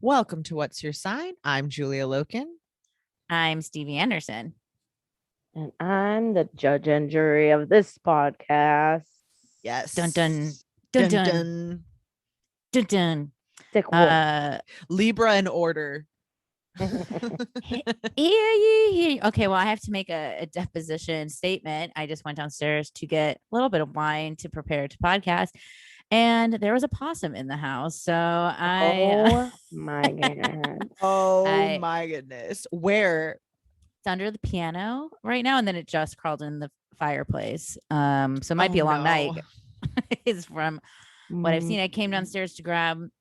Welcome to What's Your Sign? I'm Julia Loken. I'm Stevie Anderson. And I'm the judge and jury of this podcast. Yes. Dun dun dun Dun dun dun. dun dun. Sick wolf. Libra in order. Okay, well, I have to make a deposition statement. I just went downstairs to get a little bit of wine to prepare to podcast, and there was a possum in the house. So Oh my god. Oh my goodness. Where? It's under the piano right now, and then it just crawled in the fireplace. So it might be a long night. Is from what I've seen. I came downstairs to grab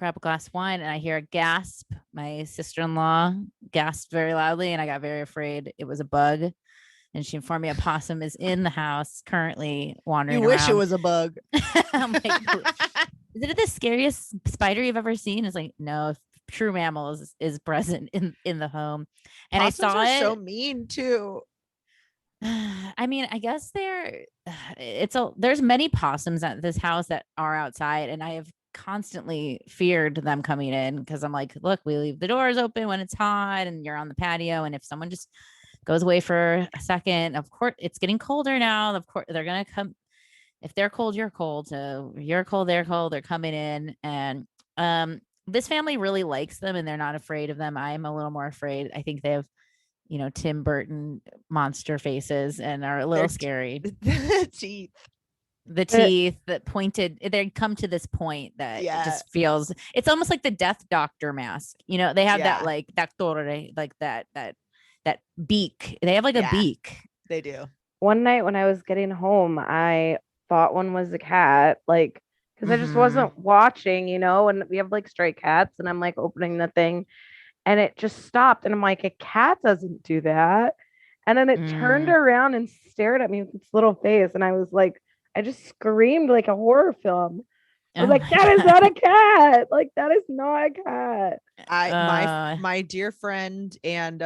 a glass of wine, and I hear a gasp. My sister-in-law gasped very loudly, and I got very afraid it was a bug. And she informed me a possum is in the house currently wandering around. You wish it was a bug. I'm like, is it the scariest spider you've ever seen? It's like, no, true mammal is present in the home. And Possums I saw it. So mean too. I mean, I guess there's many possums at this house that are outside, and I have constantly feared them coming in because I'm like, look, we leave the doors open when it's hot and you're on the patio, and if someone just goes away for a second, of course it's getting colder now, of course they're gonna come. If they're cold, you're cold. So you're cold, they're cold, they're coming in. And this family really likes them and they're not afraid of them. I'm a little more afraid. I think they have Tim Burton monster faces and are a little scary. The teeth that pointed, they come to this point that it just feels, it's almost like the Death Doctor mask. They have that like doctor, like that beak. They have like a beak. They do. One night when I was getting home, I thought one was a cat, like, because I just wasn't watching, and we have like stray cats, and I'm like opening the thing and it just stopped, and I'm like, a cat doesn't do that. And then it turned around and stared at me with its little face, and I was like, I just screamed like a horror film. I was like, that is not a cat. Like, that is not a cat. My dear friend and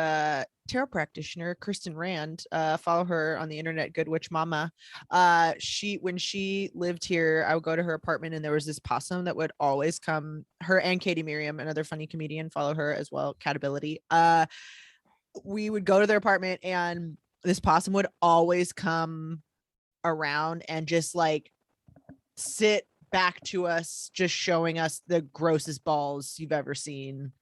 tarot practitioner Kristen Rand, follow her on the internet, Good Witch Mama. When she lived here, I would go to her apartment and there was this possum that would always come. Her and Katie Miriam, another funny comedian, follow her as well, Catability. We would go to their apartment and this possum would always come around and just like sit back to us, just showing us the grossest balls you've ever seen.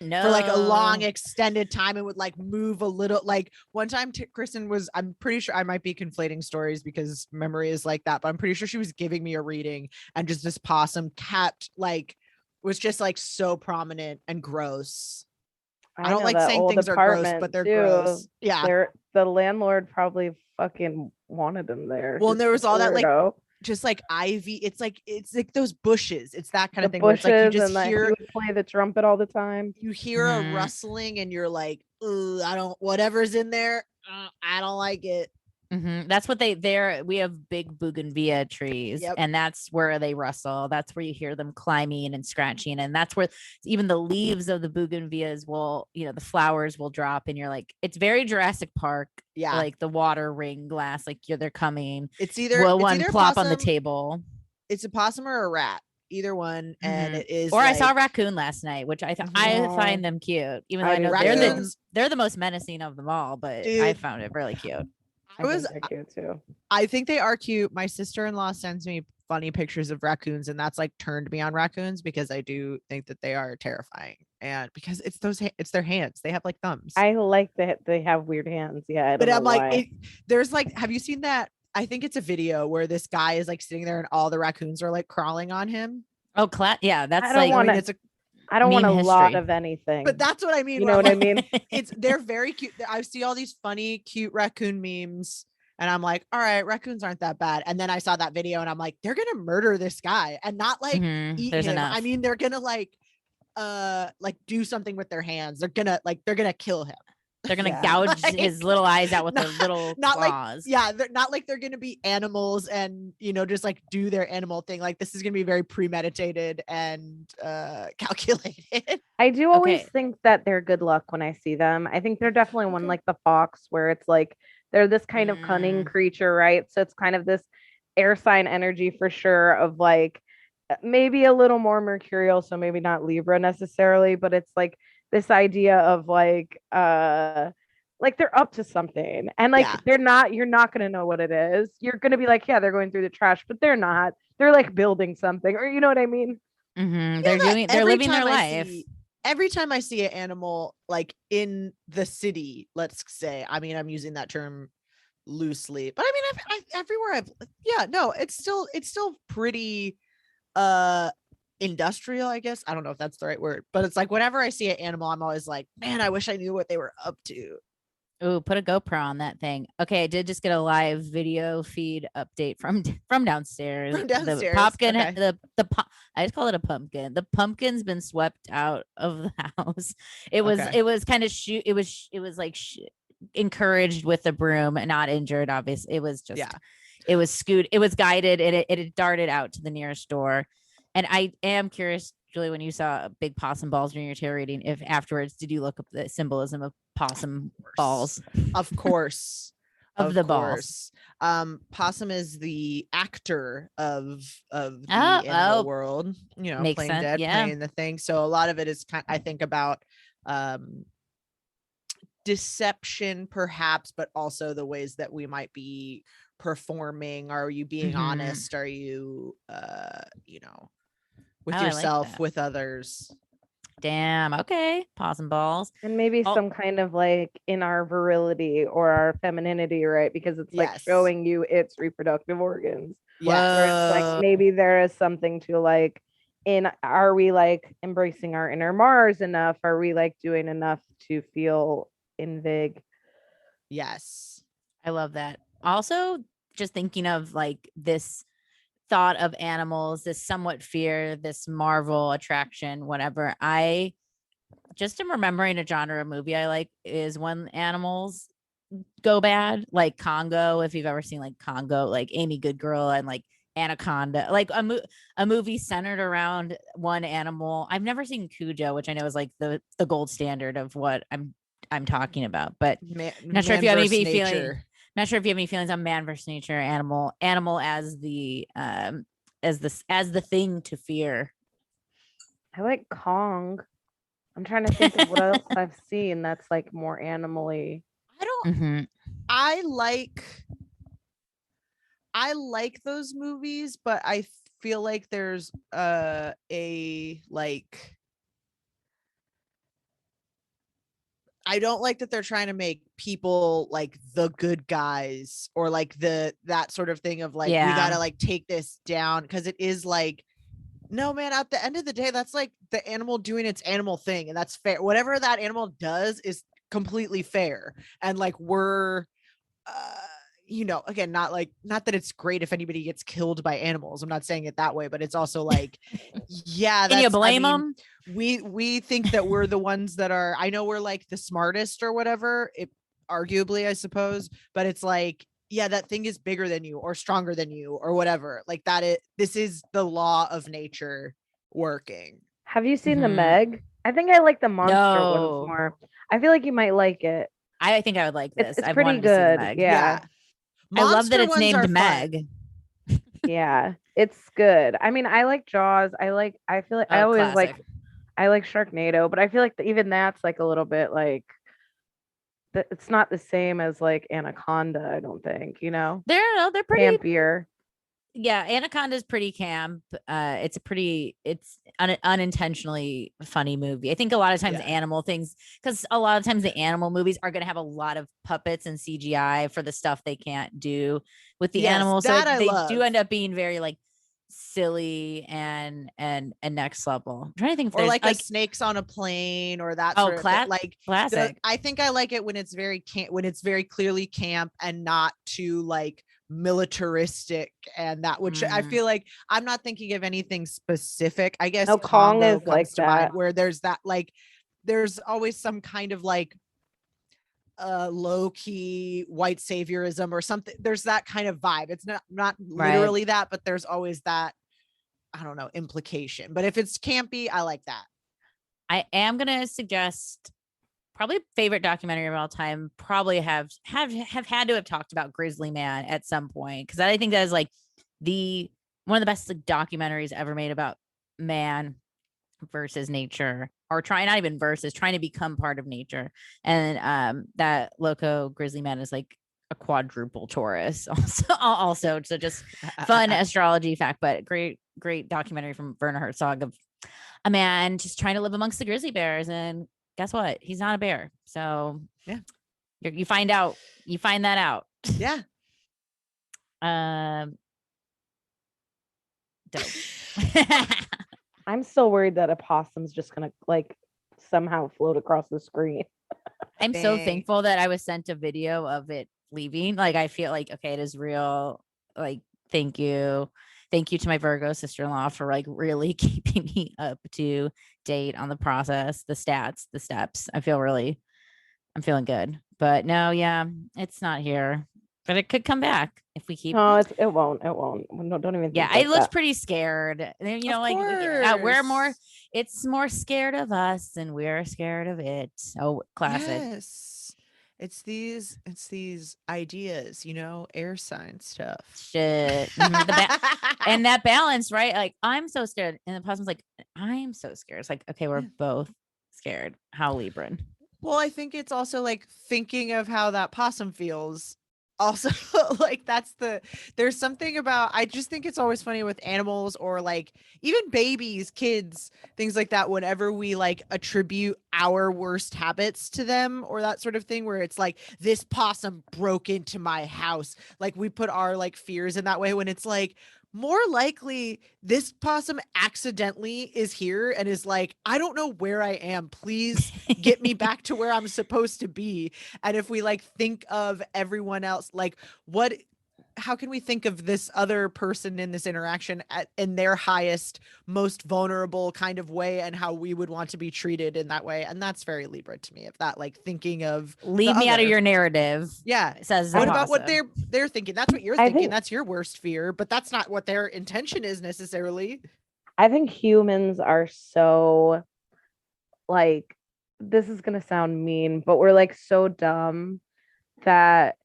No. For like a long extended time. It would like move a little. Like one time Kristen was, I'm pretty sure, I might be conflating stories because memory is like that, but I'm pretty sure she was giving me a reading and just this possum kept like, was just like so prominent and gross. I don't like saying things are gross, but they're gross. Yeah. The landlord probably fucking wanted them there. Well, and there was all that like just like ivy. It's like those bushes. It's that kind of thing. Bushes, where it's like you just and hear, he would play the trumpet all the time. You hear a rustling and you're like, whatever's in there, I don't like it. That's what we have big bougainvillea trees, and that's where they rustle. That's where you hear them climbing and scratching, and that's where even the leaves of the bougainvilleas will, the flowers will drop, and you're like, it's very Jurassic Park. Yeah, like the water ring glass, like they're coming. It's either one plop possum, on the table. It's a possum or a rat. Either one, and it is. Or I saw a raccoon last night, which I find them cute, even though I know they're the most menacing of them all. But dude, I found it really cute. Cute too. I think they are cute. My sister-in-law sends me funny pictures of raccoons, and that's like turned me on raccoons because I do think that they are terrifying, and because it's their hands. They have like thumbs. I like that they have weird hands. Yeah, but I'm like, there's like, have you seen that? I think it's a video where this guy is like sitting there and all the raccoons are like crawling on him. Oh, yeah, that's I don't want a lot of anything. But that's what I mean. You know what I mean? They're very cute. I see all these funny, cute raccoon memes, and I'm like, all right, raccoons aren't that bad. And then I saw that video, and I'm like, they're gonna murder this guy and not like eat him. Enough. I mean, they're gonna like do something with their hands. They're gonna kill him. They're gonna gouge his little eyes out with their little claws. They're not like they're gonna be animals and just like do their animal thing. Like this is gonna be very premeditated and calculated. I do always think that they're good luck when I see them. I think they're definitely one like the fox, where it's like they're this kind of cunning creature, right? So it's kind of this air sign energy for sure of like maybe a little more mercurial, so maybe not Libra necessarily, but it's like this idea of like they're up to something, and like Yeah. you're not going to know what it is. You're going to be like, yeah, they're going through the trash, but they're not. They're like building something, or you know what I mean? They're living their life. Every time I see an animal like in the city, let's say, I mean, I'm using that term loosely, but I mean, everywhere it's still pretty industrial, I guess. I don't know if that's the right word, but it's like whenever I see an animal, I'm always like, man, I wish I knew what they were up to. Ooh, put a GoPro on that thing. Okay, I did just get a live video feed update from downstairs. From downstairs. The pumpkin, okay. I just call it a pumpkin. The pumpkin's been swept out of the house. It was kind of it was like encouraged with the broom, not injured. Obviously, it was just it was it was guided, and it darted out to the nearest door. And I am curious, Julie, when you saw big possum balls during your tarot reading, if afterwards did you look up the symbolism of possum balls? Of course. of the balls. Possum is the actor of the animal world, you know, playing sense. Dead, playing the thing. So a lot of it is I think about deception perhaps, but also the ways that we might be performing. Are you being honest? Are you you know, with yourself, like with others? Damn. Okay. Possum balls. And maybe some kind of like in our virility or our femininity, right? Because it's like showing you its reproductive organs. Yeah. Like maybe there is something to like are we like embracing our inner Mars enough? Are we like doing enough to feel in vig? Yes. I love that. Also, just thinking of like this thought of animals, this somewhat fear, this marvel attraction, whatever. I just am remembering a genre of movie I like is when animals go bad, like Congo. If you've ever seen like Congo, like Amy Goodgirl and like Anaconda, like a movie centered around one animal. I've never seen Cujo, which I know is like the gold standard of what I'm talking about, but not sure if you have any feeling. Not sure if you have any feelings on man versus nature, animal as the thing to fear. I like Kong. I'm trying to think of what else I've seen that's like more animally. I like those movies, but I feel like there's a like I don't like that they're trying to make people like the good guys or like that sort of thing of like, we gotta like take this down. Cause it is like, no, man, at the end of the day, that's like the animal doing its animal thing. And that's fair. Whatever that animal does is completely fair. And like, we're, you know, again, not that it's great if anybody gets killed by animals. I'm not saying it that way, but it's also like, yeah, can you blame them? We think that we're the ones that are, I know we're like the smartest or whatever, arguably, I suppose, but it's like, yeah, that thing is bigger than you or stronger than you or whatever. Like this is the law of nature working. Have you seen the Meg? I think I like the monster ones more. I feel like you might like it. I think I would like this. It's pretty good. Yeah. I love that it's named Meg. Yeah, it's good. I mean, I like Jaws. I feel like I always classic. I like Sharknado, but I feel like even that's like a little bit like it's not the same as like Anaconda, I don't think, you know. They're pretty campier. Yeah, Anaconda is pretty camp. It's unintentionally funny movie. I think a lot of times animal things, because a lot of times the animal movies are going to have a lot of puppets and CGI for the stuff they can't do with the animals. So they do end up being very like silly and next level. I'm trying to think if or like a snakes on a plane or that sort of thing. Like classic. I think I like it when it's very clearly camp and not too like militaristic and that, which I feel like I'm not thinking of anything specific. I guess Kong is like that, where there's that like there's always some kind of like low-key white saviorism or something. There's that kind of vibe. It's not literally that, but there's always that, I don't know, implication. But if it's campy, I like that. I am gonna suggest probably favorite documentary of all time, probably have had to have talked about Grizzly Man at some point, because I think that is like the one of the best like, documentaries ever made about man versus nature, or not even versus, trying to become part of nature. And that loco grizzly man is like a quadruple Taurus also. So just fun astrology fact, but great documentary from Werner Herzog of a man just trying to live amongst the grizzly bears. And guess what? He's not a bear. So yeah, you find that out. Yeah. Dope. I'm still worried that a possum's just gonna like somehow float across the screen. I'm so thankful that I was sent a video of it leaving. Like, I feel like, okay, it is real. Like, thank you to my Virgo sister-in-law for like really keeping me up to date on the process, the stats, the steps. I'm feeling good. But no, yeah, it's not here, but it could come back if we keep. No, it won't. No, don't even. Yeah, think it looks that. pretty scared. You know, like we're more. It's more scared of us, and we're scared of it. Oh, classic. Yes, it's these ideas, you know, air sign stuff. Shit, and that balance, right? Like, I'm so scared, and the possum's like, I'm so scared. It's like, okay, we're both scared. How Libran? Well, I think it's also like thinking of how that possum feels. Also, like there's something about, I just think it's always funny with animals, or like even babies, kids, things like that, whenever we like attribute our worst habits to them or that sort of thing, where it's like, this possum broke into my house. Like, we put our like fears in that way, when it's like, more likely this possum accidentally is here and is like, I don't know where I am. Please get me back to where I'm supposed to be. And if we like think of everyone else, like how can we think of this other person in this interaction in their highest, most vulnerable kind of way, and how we would want to be treated in that way? And that's very Libra to me, of that, like, thinking of leave me out of your narrative. Yeah. Says what about what they're thinking? That's what you're thinking. That's your worst fear, but that's not what their intention is necessarily. I think humans are so, like, this is gonna sound mean, but we're like so dumb that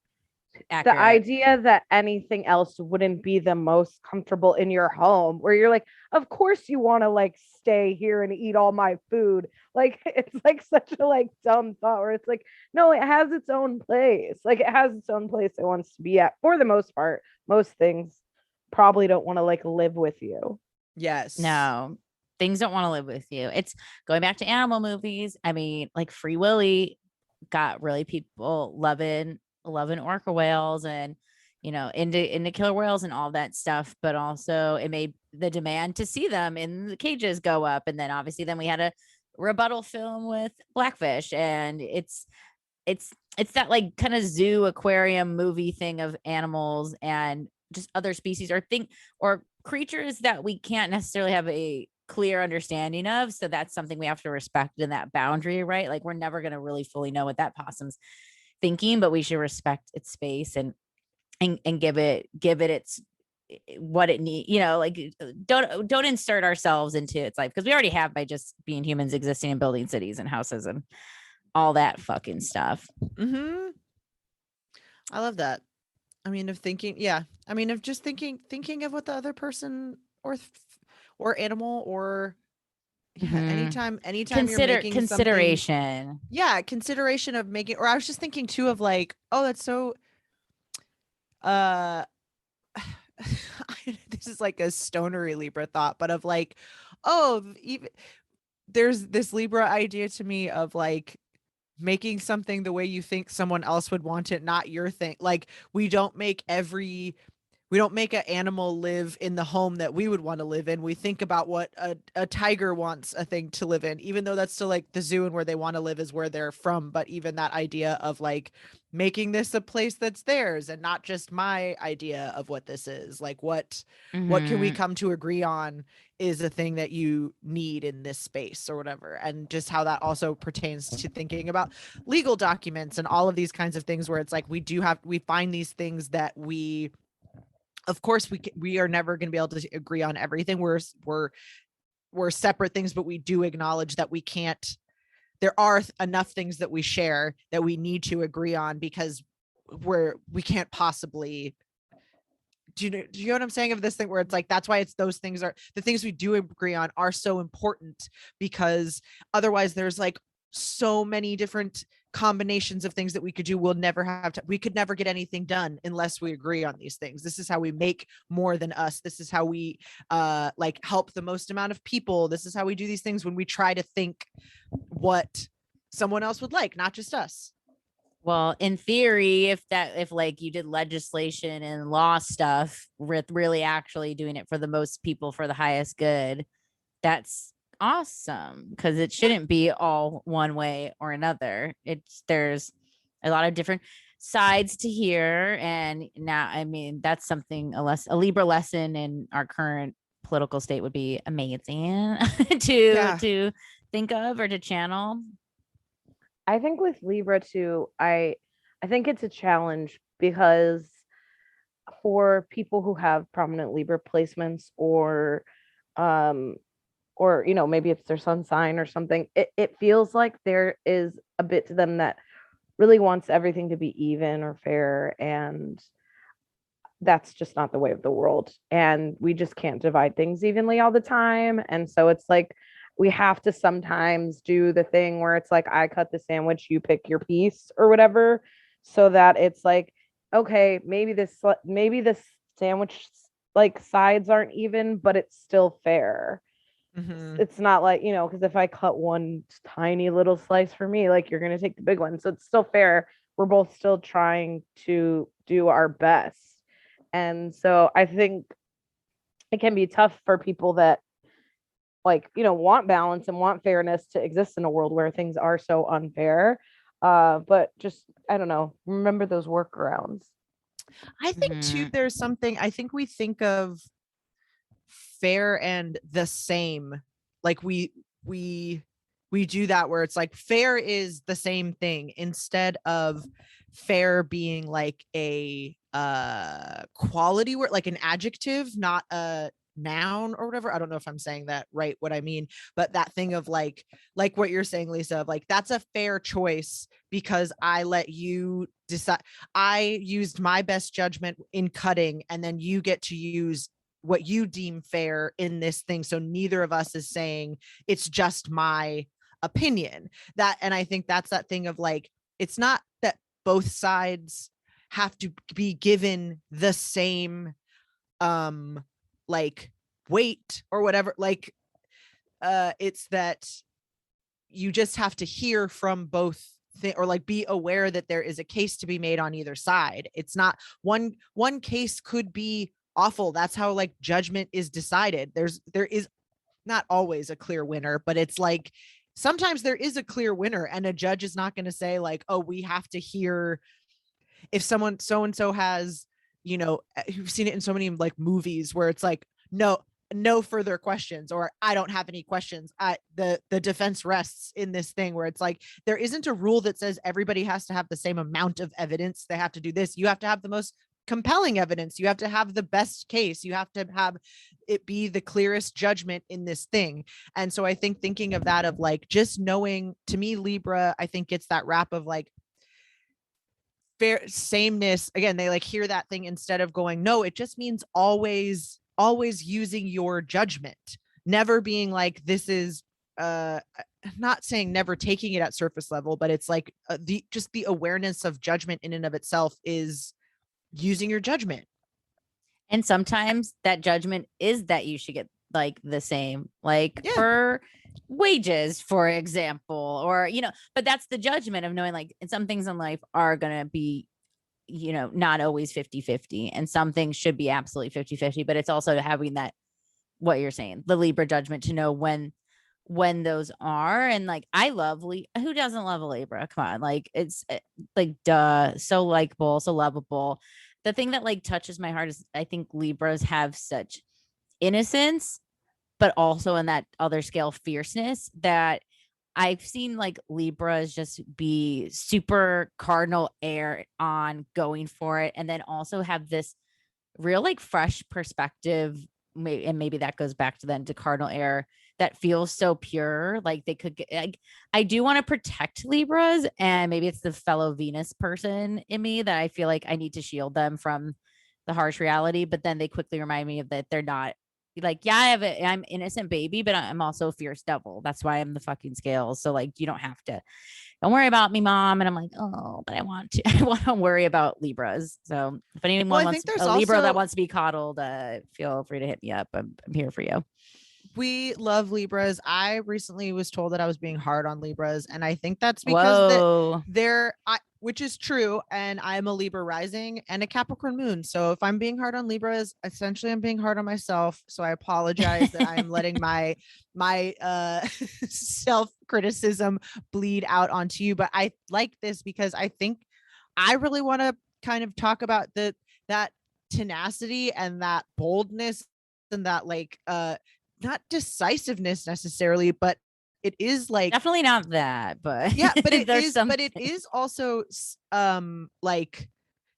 Accurate. the idea that anything else wouldn't be the most comfortable in your home, where you're like, of course you want to like stay here and eat all my food. Like, it's like such a like dumb thought, where it's like, no, it has its own place. Like, it has its own place it wants to be at. For the most part, most things probably don't want to like live with you. Yes. No, things don't want to live with you. It's going back to animal movies. I mean, like Free Willy got really people loving orca whales, and into killer whales and all that stuff, but also it made the demand to see them in the cages go up. And then obviously then we had a rebuttal film with Blackfish, and it's that like kind of zoo aquarium movie thing of animals and just other species or creatures that we can't necessarily have a clear understanding of. So that's something we have to respect in that boundary, right? Like, we're never going to really fully know what that possum's thinking, but we should respect its space and give it its what it needs. Like, don't insert ourselves into its life, because we already have by just being humans existing and building cities and houses and all that fucking stuff. Mm-hmm. I love that. I mean, of thinking, yeah. I mean, of just thinking of what the other person or animal or anytime you're making consideration. Consideration of making. Or I was just thinking too of like, oh, that's so this is like a stonery Libra thought, but of like, oh, even there's this Libra idea to me of like making something the way you think someone else would want it, not your thing. Like, we don't make an animal live in the home that we would want to live in. We think about what a tiger wants a thing to live in, even though that's still like the zoo, and where they want to live is where they're from. But even that idea of like making this a place that's theirs and not just my idea of what this is, like what can we come to agree on is a thing that you need in this space or whatever. And just how that also pertains to thinking about legal documents and all of these kinds of things, where it's like we find these things that of course we are never going to be able to agree on everything. We're separate things, but we do acknowledge that there are enough things that we share that we need to agree on, because we can't possibly do you know what I'm saying of this thing where it's like, that's why it's those things are the things we do agree on are so important, because otherwise there's like so many different combinations of things that we could do. We'll never have to, we could never get anything done unless we agree on these things. This is how we make more than us. This is how we like help the most amount of people. This is how we do these things when we try to think what someone else would like, not just us. Well, in theory, if like you did legislation and law stuff with really actually doing it for the most people for the highest good, that's awesome, because it shouldn't be all one way or another. There's a lot of different sides to hear. And now, I mean, that's something a Libra lesson in our current political state would be amazing to think of or to channel. I think with Libra too, I think it's a challenge because for people who have prominent Libra placements or maybe it's their sun sign or something, it feels like there is a bit to them that really wants everything to be even or fair, and that's just not the way of the world, and we just can't divide things evenly all the time. And so it's like we have to sometimes do the thing where it's like, I cut the sandwich, you pick your piece or whatever, so that it's like, okay, maybe this sandwich like sides aren't even, but it's still fair. It's not like, because if I cut one tiny little slice for me, like you're going to take the big one. So it's still fair. We're both still trying to do our best. And so I think it can be tough for people that want balance and want fairness to exist in a world where things are so unfair. But just, I don't know, remember those workarounds. I think too, there's something, I think we think of fair and the same, like we do that where it's like fair is the same thing, instead of fair being like a quality word, like an adjective, not a noun or whatever. I don't know if I'm saying that right, what I mean, but that thing of like what you're saying, Lisa, of like, that's a fair choice because I let you decide. I used my best judgment in cutting, and then you get to use what you deem fair in this thing. So neither of us is saying it's just my opinion. And I think that's that thing of like, it's not that both sides have to be given the same like weight or whatever, like it's that you just have to hear from both or like be aware that there is a case to be made on either side. It's not one case could be awful. That's how like judgment is decided. There is not always a clear winner, but it's like sometimes there is a clear winner, and a judge is not going to say like, oh, we have to hear if someone so and so has, you've seen it in so many like movies where it's like, no further questions, or I don't have any questions. The defense rests in this thing where it's like, there isn't a rule that says everybody has to have the same amount of evidence. They have to do this. You have to have the most compelling evidence. You have to have the best case. You have to have it be the clearest judgment in this thing. And so I think thinking of that, of like, just knowing, to me, Libra, I think it's that rap of like fair sameness. Again, they like hear that thing instead of going, no, it just means always using your judgment, never being like, this is not saying never taking it at surface level, but it's like the awareness of judgment in and of itself is using your judgment. And sometimes that judgment is that you should get like the same, like for wages, for example, or, but that's the judgment of knowing like some things in life are going to be, not always 50-50, and some things should be absolutely 50-50, but it's also having that, what you're saying, the Libra judgment to know when those are. And like, I love who doesn't love a Libra? Come on. Like, it's like, duh, so likable, so lovable. The thing that like touches my heart is I think Libras have such innocence, but also in that other scale, fierceness, that I've seen like Libras just be super cardinal air on going for it. And then also have this real like fresh perspective. And maybe that goes back to then to cardinal air that feels so pure. Like they could get, like, I do want to protect Libras, and maybe it's the fellow Venus person in me that I feel like I need to shield them from the harsh reality, but then they quickly remind me of that they're not. Like, yeah, I'm innocent baby, but I'm also a fierce devil. That's why I'm the fucking scales. So like, you don't have to, don't worry about me, mom. And I'm like, oh, but I want to, I want to worry about Libras. So if anyone Well, I wants think there's a Libra also that wants to be coddled, feel free to hit me up. I'm here for you. we love Libras. I recently was told that I was being hard on Libras, and I think that's because Whoa. which is true. And I'm a Libra rising and a Capricorn moon. So if I'm being hard on Libras, essentially I'm being hard on myself. So I apologize that I am letting my self-criticism bleed out onto you. But I like this because I think I really want to kind of talk about that tenacity and that boldness and that like not decisiveness necessarily, but it is like definitely not that, but yeah, but it there's is some, but it is also like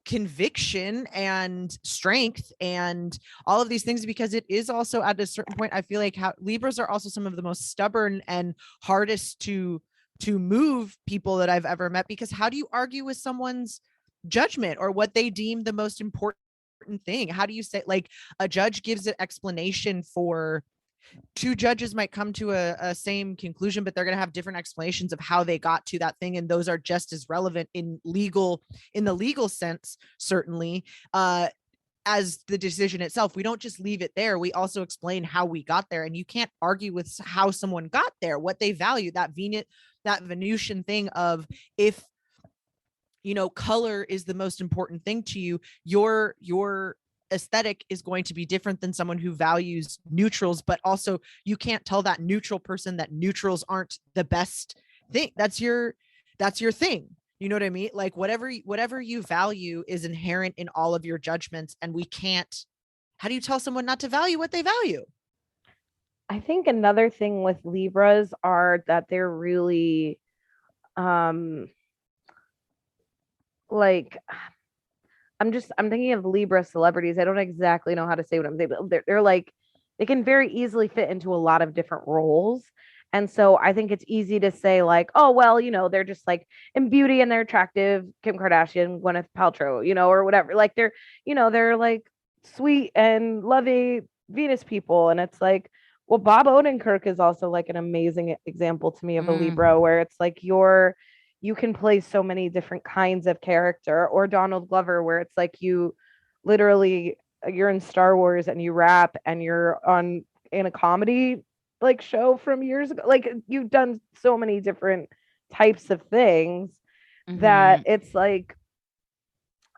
conviction and strength and all of these things, because it is also at a certain point I feel like how Libras are also some of the most stubborn and hardest to move people that I've ever met, because how do you argue with someone's judgment or what they deem the most important thing? How do you say, like, a judge gives an explanation for two judges might come to a same conclusion, but they're going to have different explanations of how they got to that thing, and those are just as relevant in the legal sense, certainly, as the decision itself. We don't just leave it there, we also explain how we got there, and you can't argue with how someone got there, what they value, that Venusian thing of, if color is the most important thing to you, your aesthetic is going to be different than someone who values neutrals. But also you can't tell that neutral person that neutrals aren't the best thing. That's your thing. You know what I mean? Like, whatever you value is inherent in all of your judgments, and how do you tell someone not to value what they value? I think another thing with Libras are that they're really like, I'm thinking of Libra celebrities. I don't exactly know how to say what I'm saying, but they're like, they can very easily fit into a lot of different roles. And so I think it's easy to say like, oh, well, they're just like in beauty and they're attractive, Kim Kardashian, Gwyneth Paltrow, or whatever. Like they're like sweet and lovey Venus people. And it's like, well, Bob Odenkirk is also like an amazing example to me of a Libra, where it's like you can play so many different kinds of character. Or Donald Glover, where it's like you're in Star Wars and you rap and you're in a comedy like show from years ago. Like, you've done so many different types of things that it's like,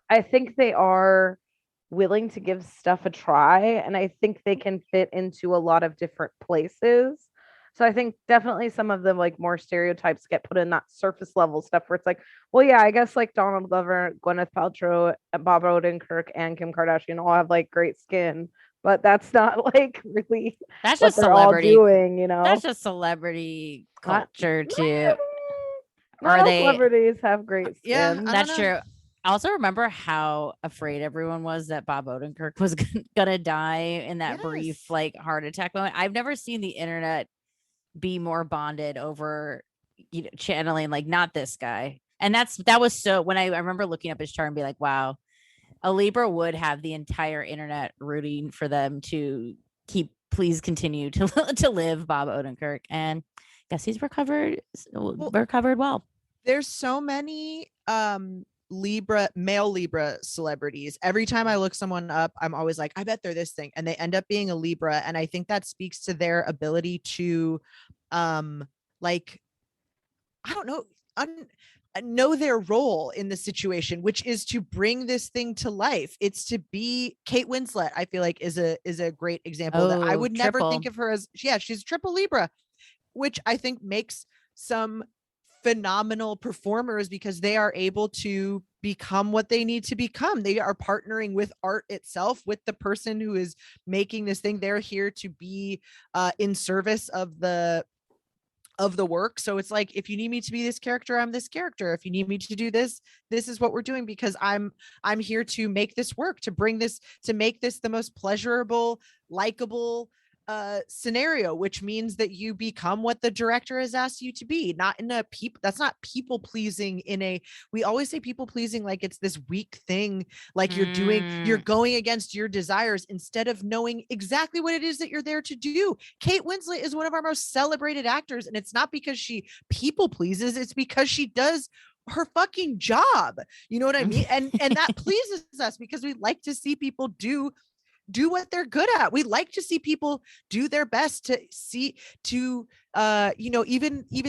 I think they are willing to give stuff a try, and I think they can fit into a lot of different places. So I think definitely some of the like more stereotypes get put in that surface level stuff where it's like, well, yeah, I guess like Donald Glover, Gwyneth Paltrow, Bob Odenkirk, and Kim Kardashian all have like great skin, but that's not like really that's what just they're all celebrity doing, That's just celebrity culture too. Not all celebrities have great skin. Yeah, that's true. I also remember how afraid everyone was that Bob Odenkirk was gonna die in that brief like heart attack moment. I've never seen the internet be more bonded over channeling like, not this guy. And that was so, when I remember looking up his chart and be like, wow, a Libra would have the entire internet rooting for them to please continue to live Bob Odenkirk. And guess he's recovered well. There's so many male Libra celebrities. Every time I look someone up, I'm always like, I bet they're this thing, and they end up being a Libra. And I think that speaks to their ability to like, I don't know their role in the situation, which is to bring this thing to life. It's to be Kate Winslet, I feel like is a great example that I would never think of her as. Yeah, she's triple Libra, which I think makes some phenomenal performers, because they are able to become what they need to become. They are partnering with art itself, with the person who is making this thing. They're here to be in service of the work. So it's like, if you need me to be this character, I'm this character. If you need me to do this, this is what we're doing, because I'm here to make this work, to make this the most pleasurable, likable, scenario, which means that you become what the director has asked you to be, not in a that's not people pleasing we always say people pleasing like it's this weak thing, like you're going against your desires instead of knowing exactly what it is that you're there to do. Kate Winslet is one of our most celebrated actors, and it's not because she people pleases, it's because she does her fucking job. You know what I mean? And that pleases us because we like to see people do what they're good at. We like to see people do their best even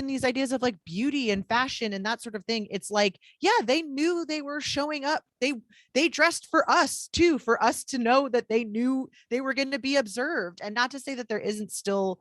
these ideas of like beauty and fashion and that sort of thing. It's like, yeah, they knew they were showing up. They dressed for us too, for us to know that they knew they were going to be observed. And not to say that there isn't still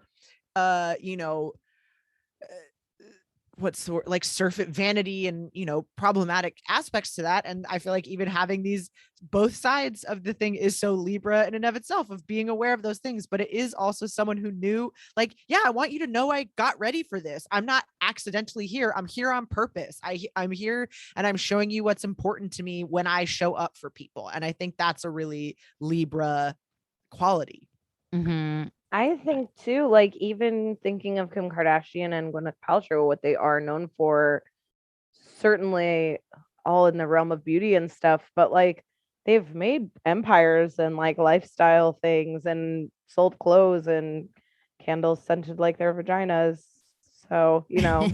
what's like surface vanity and problematic aspects to that. And I feel like even having these both sides of the thing is so Libra in and of itself, of being aware of those things. But it is also someone who knew, like, yeah, I want you to know I got ready for this. I'm not accidentally here. I'm here on purpose. I'm here and I'm showing you what's important to me when I show up for people. And I think that's a really Libra quality. I think too, like even thinking of Kim Kardashian and Gwyneth Paltrow, what they are known for, certainly all in the realm of beauty and stuff, but like they've made empires and like lifestyle things and sold clothes and candles scented like their vaginas. So, Yeah.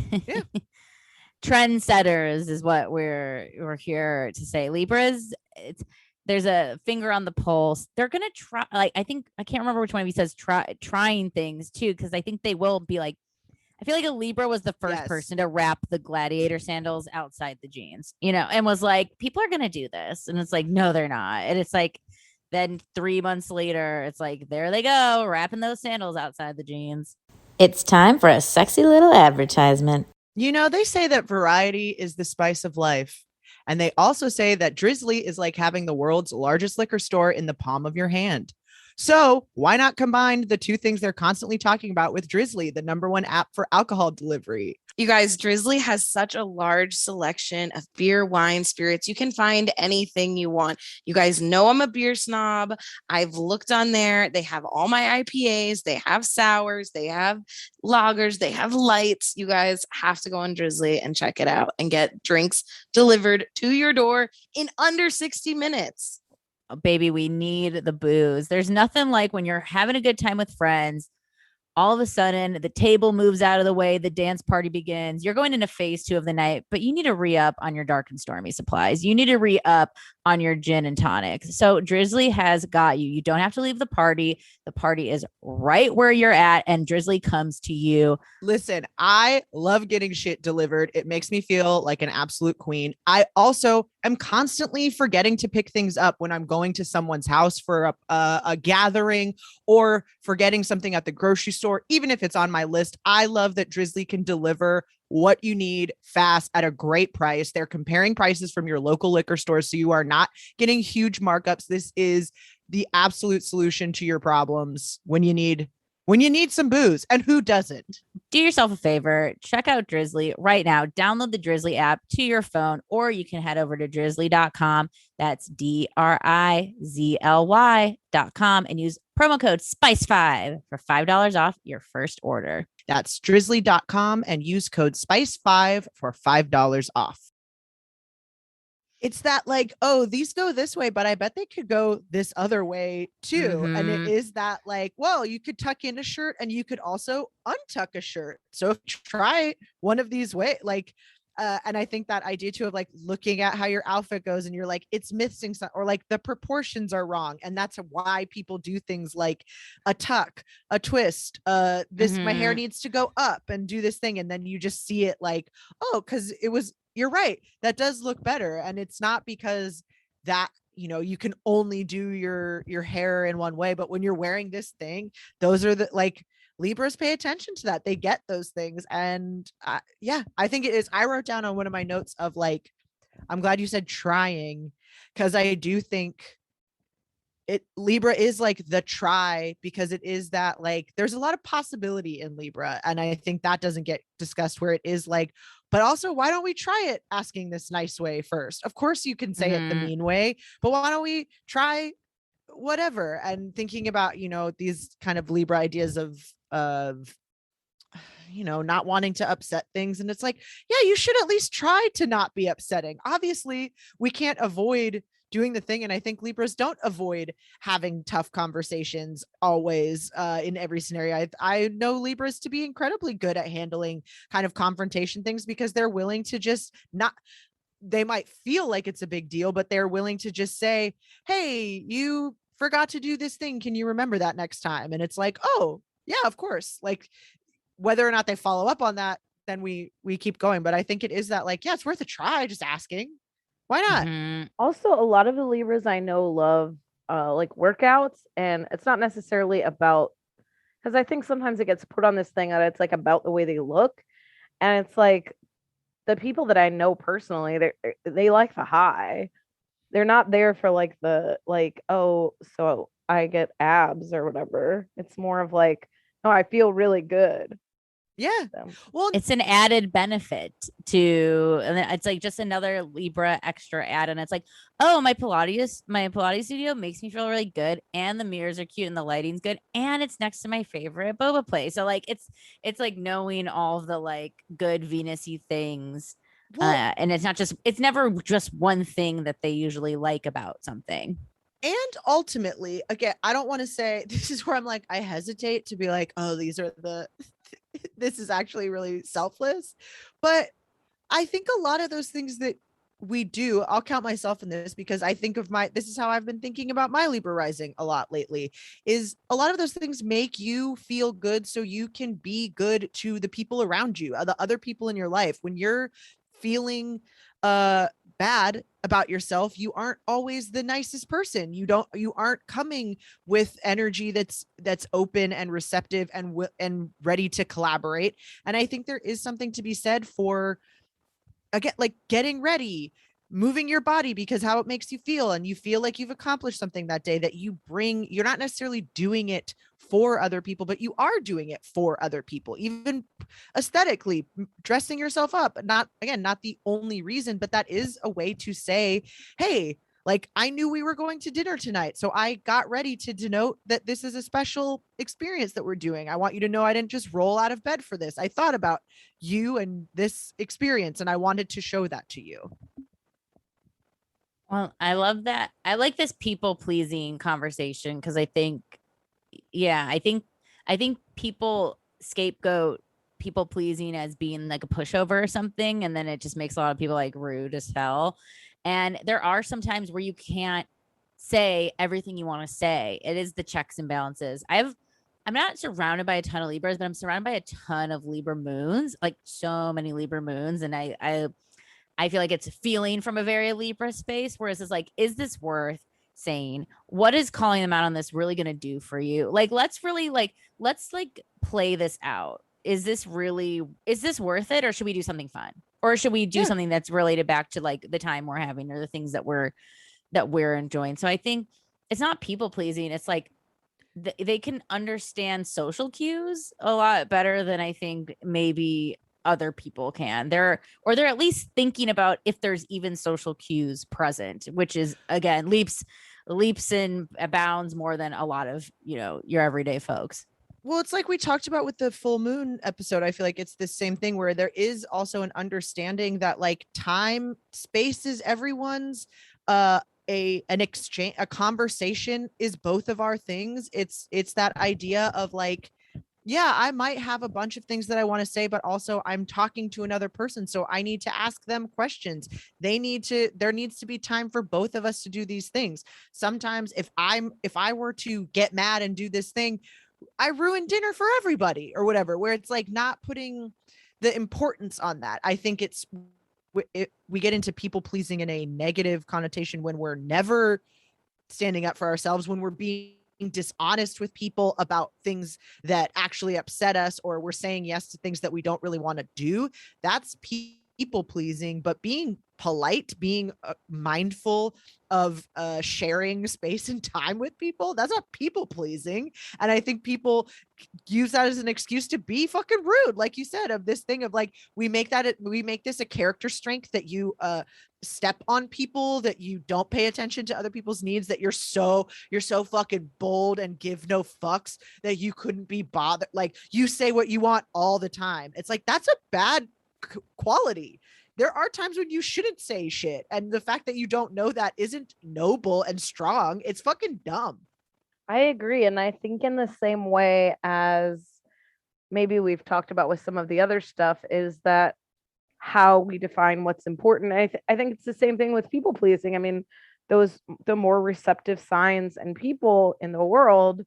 Trendsetters is what we're here to say. Libras, there's a finger on the pulse. They're gonna try, like, I can't remember which one of you says trying things too, because I think they will be like, I feel like a Libra was the first person to wrap the gladiator sandals outside the jeans, and was like, people are gonna do this, and it's like, no, they're not. And it's like, then 3 months later, it's like, there they go, wrapping those sandals outside the jeans. It's time for a sexy little advertisement. They say that variety is the spice of life. And they also say that Drizzly is like having the world's largest liquor store in the palm of your hand. So why not combine the two things they're constantly talking about with Drizzly, the #1 app for alcohol delivery? You guys, Drizzly has such a large selection of beer, wine, spirits. You can find anything you want. You guys know I'm a beer snob. I've looked on there. They have all my IPAs. They have sours. They have lagers. They have lights. You guys have to go on Drizzly and check it out and get drinks delivered to your door in under 60 minutes. Oh, baby, we need the booze. There's nothing like when you're having a good time with friends, all of a sudden the table moves out of the way, the dance party begins, you're going into phase 2 of the night, but you need to re-up on your dark and stormy supplies. You need to re-up on your gin and tonic. So Drizzly has got you. You don't have to leave the party. The party is right where you're at, and Drizzly comes to you. Listen, I love getting shit delivered. It makes me feel like an absolute queen. I also am constantly forgetting to pick things up when I'm going to someone's house for a gathering, or forgetting something at the grocery store, even if it's on my list. I love that Drizzly can deliver what you need fast at a great price. They're comparing prices from your local liquor store, so you are not getting huge markups. This is the absolute solution to your problems when you need some booze. And who doesn't? Do yourself a favor. Check out Drizzly right now. Download the Drizzly app to your phone, or you can head over to drizzly.com. That's DRIZLY.com and use promo code SPICE5 for $5 off your first order. That's drizzly.com and use code SPICE5 for $5 off. It's that like, oh, these go this way, but I bet they could go this other way too. Mm-hmm. And it is that like, well, you could tuck in a shirt and you could also untuck a shirt. So if you try one of these ways, like, and I think that idea too of like looking at how your outfit goes and you're like, it's missing something, or like the proportions are wrong. And that's why people do things like a tuck, a twist, my hair needs to go up and do this thing. And then you just see it like, oh, because you're right. That does look better. And it's not because that, you can only do your hair in one way, but when you're wearing this thing, those are the like, Libras pay attention to that. They get those things. And I think it is. I wrote down on one of my notes of like, I'm glad you said trying, because I do think Libra is like the try, because it is that like, there's a lot of possibility in Libra. And I think that doesn't get discussed, where it is like, but also, why don't we try it asking this nice way first? Of course you can say it the mean way, but why don't we try whatever, and thinking about, you know, these kind of Libra ideas of you know, not wanting to upset things. And it's like, yeah, you should at least try to not be upsetting. Obviously, we can't avoid doing the thing. And I think Libras don't avoid having tough conversations always in every scenario. I know Libras to be incredibly good at handling kind of confrontation things because they're willing to just not, they might feel like it's a big deal, but they're willing to just say, hey, you forgot to do this thing. Can you remember that next time? And it's like, oh, yeah, of course. Like, whether or not they follow up on that, then we keep going. But I think it is that, like, yeah, it's worth a try, just asking. Why not? Mhm. Also, a lot of the Libras I know love like workouts, and it's not necessarily about, because I think sometimes it gets put on this thing that it's like about the way they look, and it's like the people that I know personally, they like the high. They're not there for like the like, oh, so I get abs or whatever. It's more of like, no, I feel really good. Yeah. So, Well, It's an added benefit to, and then it's like just another Libra extra add. And it's like, oh, my Pilates studio makes me feel really good. And the mirrors are cute and the lighting's good. And it's next to my favorite boba place. So like, it's like knowing all of the like good Venus-y things. well, And it's never just one thing that they usually like about something. and ultimately, again, I don't want to say, this is where I'm like, I hesitate to be like, oh, these are the, this is actually really selfless. But I think a lot of those things that we do, I'll count myself in this because I think of this is how I've been thinking about my Libra rising a lot lately, is a lot of those things make you feel good so you can be good to the people around you, the other people in your life. When you're feeling bad about yourself, you aren't always the nicest person. You aren't coming with energy that's open and receptive and ready to collaborate. And I think there is something to be said for, again, like getting ready, moving your body because how it makes you feel, and you feel like you've accomplished something that day, that you're not necessarily doing it for other people, but you are doing it for other people, even aesthetically dressing yourself up. Not, again, not the only reason, but that is a way to say, hey, like, I knew we were going to dinner tonight, so I got ready to denote that this is a special experience that we're doing. I want you to know I didn't just roll out of bed for this. I thought about you and this experience, and I wanted to show that to you. Well, I love that. I like this people pleasing conversation because I think, yeah, I think people scapegoat people pleasing as being like a pushover or something, and then it just makes a lot of people like rude as hell. And there are some times where you can't say everything you want to say. It is the checks and balances. I'm not surrounded by a ton of Libras, but I'm surrounded by a ton of Libra moons, like so many Libra moons, and I feel like it's a feeling from a very Libra space, whereas it's like, is this worth saying? What is calling them out on this really going to do for you? Like, let's play this out. Is this worth it? Or should we do something fun? Or should we do something that's related back to like the time we're having or the things that we're enjoying? So I think it's not people pleasing. It's like they can understand social cues a lot better than I think maybe other people can. They're at least thinking about if there's even social cues present, which is again leaps and bounds more than a lot of, you know, your everyday folks. Well, it's like we talked about with the full moon episode. I feel like it's the same thing where there is also an understanding that like time, space is everyone's, an exchange, a conversation is both of our things. It's that idea of like, yeah, I might have a bunch of things that I want to say, but also I'm talking to another person. So I need to ask them questions. There needs to be time for both of us to do these things. Sometimes if I were to get mad and do this thing, I ruin dinner for everybody or whatever, where it's like not putting the importance on that. I think we get into people pleasing in a negative connotation when we're never standing up for ourselves, when we're being dishonest with people about things that actually upset us, or we're saying yes to things that we don't really want to do. That's people people pleasing, but being polite, being mindful of sharing space and time with people. That's not people pleasing. And I think people use that as an excuse to be fucking rude, like you said, of this thing of like, we make this a character strength that you step on people, that you don't pay attention to other people's needs, that you're so fucking bold and give no fucks that you couldn't be bothered. Like, you say what you want all the time. It's like, that's a bad quality. There are times when you shouldn't say shit, and the fact that you don't know that isn't noble and strong. It's fucking dumb. I agree. And I think in the same way as maybe we've talked about with some of the other stuff, is that how we define what's important. I think it's the same thing with people pleasing. I mean, the more receptive signs and people in the world,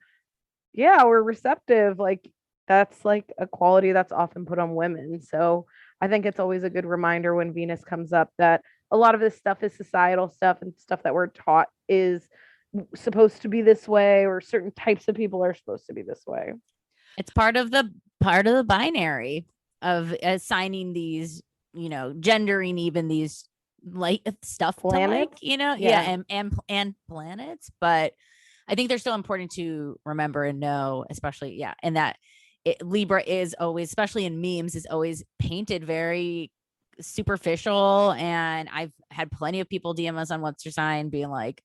yeah, we're receptive. Like, that's like a quality that's often put on women. So I think it's always a good reminder when Venus comes up that a lot of this stuff is societal stuff and stuff that we're taught is supposed to be this way, or certain types of people are supposed to be this way. It's part of the binary of assigning these, gendering even these like stuff Planets? to like, Yeah. and planets. But I think they're still important to remember and know, especially, and that Libra is always, especially in memes, is always painted very superficial. And I've had plenty of people DM us on What's Your Sign being like,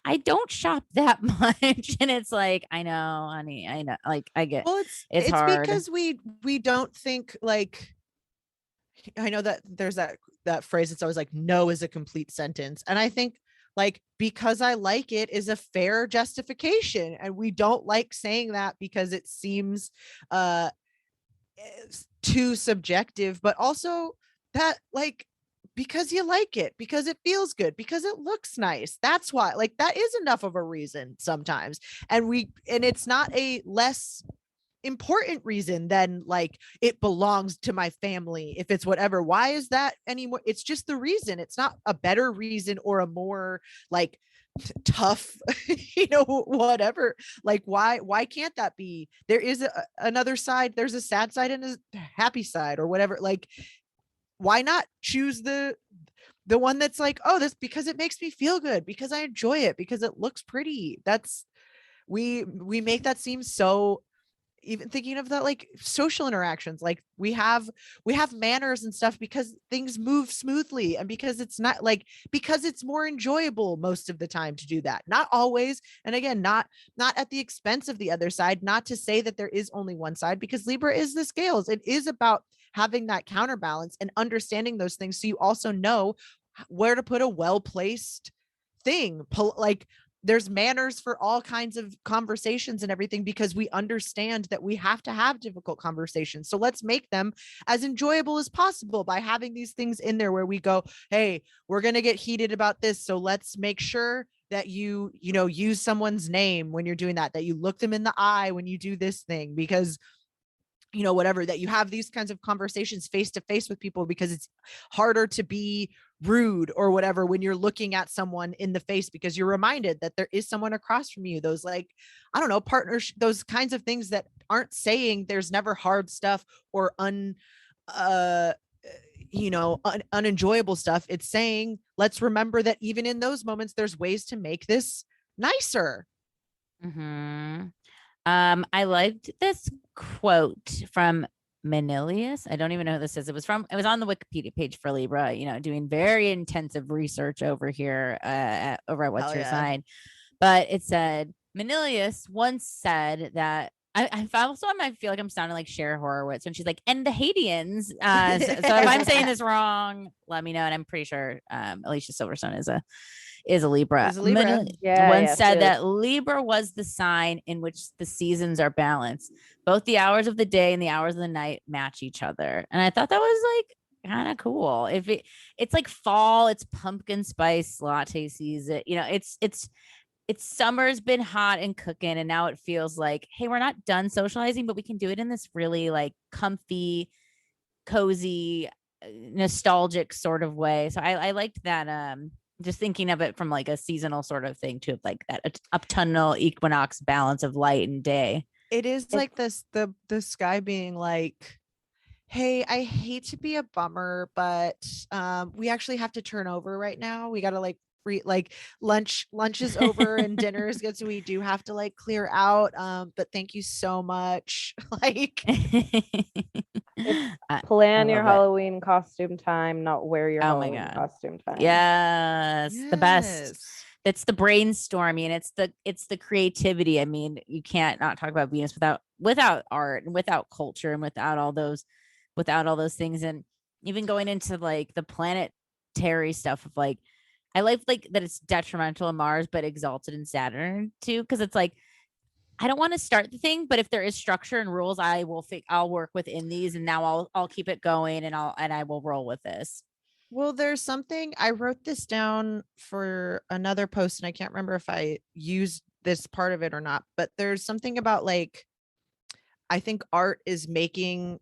I don't shop that much. And it's like, I know, honey, I know. Like, I get, Well, it's hard because we don't think, like, I know that there's that phrase that's always like, no is a complete sentence. And I think, like, because I like it is a fair justification. And we don't like saying that because it seems too subjective, but also that, like, because you like it, because it feels good, because it looks nice. That's why, like, that is enough of a reason sometimes. And it's not a less important reason than, like, it belongs to my family, if it's whatever. Why is that anymore? It's just the reason. It's not a better reason or a more, like, tough whatever. Like, why can't that be? There is another side. There's a sad side and a happy side, or whatever. Like, why not choose the one that's like, oh, this, because it makes me feel good, because I enjoy it, because it looks pretty. That's, we make that seem so, even thinking of that, like, social interactions, like, we have manners and stuff because things move smoothly, and because it's not, like, because it's more enjoyable most of the time to do that. Not always, and again, not at the expense of the other side. Not to say that there is only one side, because Libra is the scales. It is about having that counterbalance and understanding those things, so you also know where to put a well-placed thing. Like, there's manners for all kinds of conversations and everything, because we understand that we have to have difficult conversations. So let's make them as enjoyable as possible by having these things in there where we go, hey, we're going to get heated about this, so let's make sure that you use someone's name when you're doing that you look them in the eye when you do this thing, because whatever, that you have these kinds of conversations face to face with people, because it's harder to be rude or whatever when you're looking at someone in the face, because you're reminded that there is someone across from you. Those, like, I don't know, partners, those kinds of things that aren't saying there's never hard stuff or unenjoyable stuff. It's saying, let's remember that even in those moments, there's ways to make this nicer. I liked this quote from Manilius. I don't even know who this is. It was on the Wikipedia page for Libra, doing very intensive research over here over at What's Your Sign. But it said, Manilius once said that, I also might feel like I'm sounding like Cher Horowitz when she's like, and the Haitians. So if I'm saying this wrong, let me know. And I'm pretty sure Alicia Silverstone is a Libra. Said that Libra was the sign in which the seasons are balanced. Both the hours of the day and the hours of the night match each other. And I thought that was, like, kind of cool. If it's like fall, it's pumpkin spice latte season. It's summer's been hot and cooking, and now it feels like, hey, we're not done socializing, but we can do it in this really, like, comfy, cozy, nostalgic sort of way. So I liked that. Just thinking of it from, like, a seasonal sort of thing to, like, that autumnal equinox balance of light and day. It is like this, the sky being like, Hey, I hate to be a bummer, but we actually have to turn over right now. We gotta like lunch is over and dinner is good. So we do have to like clear out. But thank you so much. Like I Plan your love it. Halloween costume time, not wear your Oh my Halloween God. costume time. Yes, the best. yes. It's the brainstorming. It's the creativity. I mean, you can't not talk about Venus without art and without culture and without all those things. And even going into like the planetary stuff of like, I like that it's detrimental in Mars, but exalted in Saturn too. Cause it's like, I don't want to start the thing, but if there is structure and rules, I'll work within these, and now I'll keep it going, and I will roll with this. Well, there's something I wrote this down for another post, and I can't remember if I used this part of it or not, but there's something about like I think art is making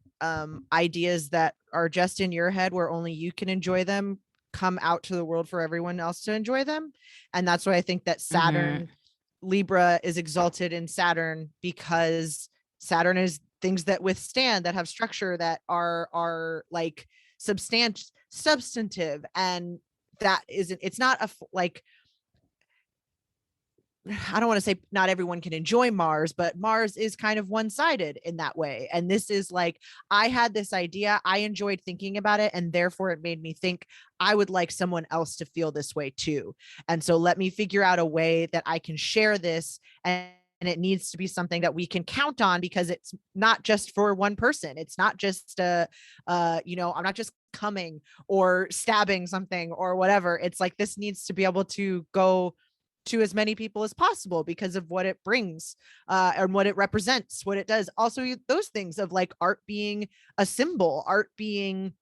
ideas that are just in your head where only you can enjoy them come out to the world for everyone else to enjoy them. And that's why I think that Saturn Libra is exalted in Saturn, because Saturn is things that withstand, that have structure, that are like substantive, and that isn't, it's not like, I don't want to say not everyone can enjoy Mars, but Mars is kind of one-sided in that way. And this is like, I had this idea, I enjoyed thinking about it, and therefore it made me think I would like someone else to feel this way too. And so let me figure out a way that I can share this, and it needs to be something that we can count on, because it's not just for one person. It's not just I'm not just coming or stabbing something or whatever. It's like, this needs to be able to go to as many people as possible because of what it brings, and what it represents, what it does. Also, those things of like art being a symbol, art being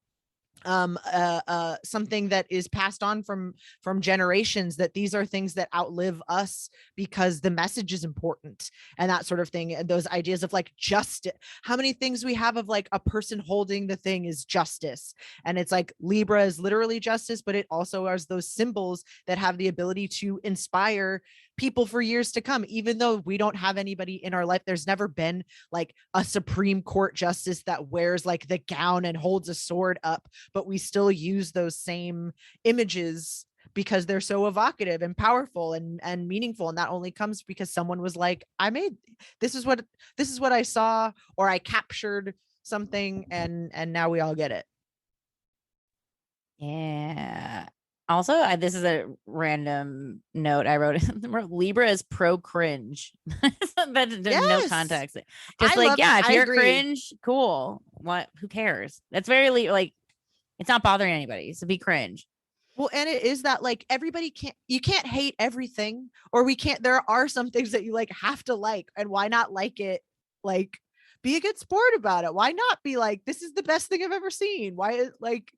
something that is passed on from generations, that these are things that outlive us because the message is important, and that sort of thing. And those ideas of like justice, how many things we have of like a person holding the thing is justice, and it's like Libra is literally justice, but it also has those symbols that have the ability to inspire people for years to come. Even though we don't have anybody in our life, there's never been like a Supreme Court justice that wears like the gown and holds a sword up, but we still use those same images because they're so evocative and powerful and meaningful. And that only comes because someone was like, this is what I saw, or I captured something, and now we all get it. Yeah. Also, this is a random note I wrote. Libra is pro cringe. There's no Yes. context. Just like, yeah, if you're cringe, cool. What? Who cares? That's very like, it's not bothering anybody. So be cringe. Well, and it is that like you can't hate everything, or there are some things that you like have to like, and why not like it? Like, be a good sport about it. Why not be like, this is the best thing I've ever seen? Why, like,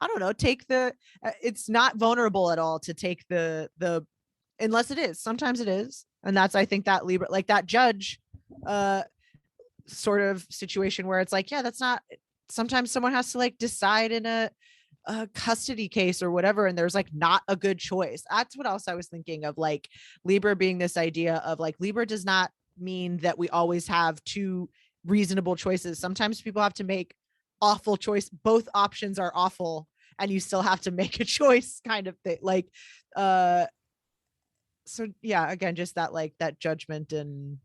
I don't know, it's not vulnerable at all to take the, unless it is, sometimes it is. And that's, I think that Libra, like that judge, sort of situation where it's like, yeah, that's not, sometimes someone has to like decide in a custody case or whatever, and there's like not a good choice. That's what else I was thinking of, like Libra being this idea of like, Libra does not mean that we always have two reasonable choices. Sometimes people have to make awful choice, both options are awful, and you still have to make a choice, kind of thing. Like so yeah, again, just that, like that judgment and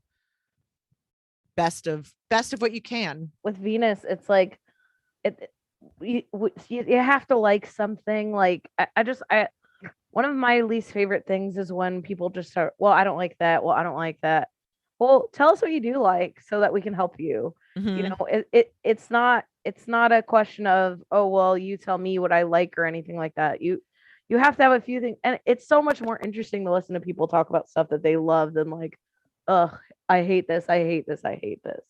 best of what you can. With Venus, it's like you have to like something. Like I one of my least favorite things is when people just start, well, I don't like that, well, I don't like that. Well, tell us what you do like so that we can help you. You know, it's not a question of, oh, well, you tell me what I like or anything like that. You have to have a few things, and it's so much more interesting to listen to people talk about stuff that they love than like, ugh, I hate this, I hate this, I hate this.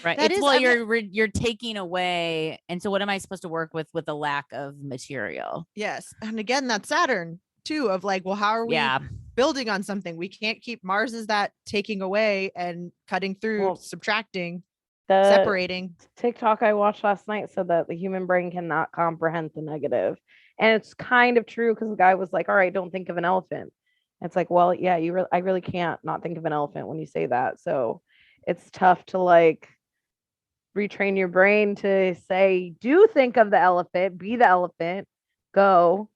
Right. It's, well, you're taking away, and so what am I supposed to work with a lack of material? Yes. And again, that's Saturn too, of like, well, how are we building on something? We can't keep, Mars is that taking away and cutting through, subtracting, separating. TikTok I watched last night said that the human brain cannot comprehend the negative. And it's kind of true, because the guy was like, all right, don't think of an elephant. It's like, well, yeah, I really can't not think of an elephant when you say that. So it's tough to like retrain your brain to say, do think of the elephant, be the elephant, go.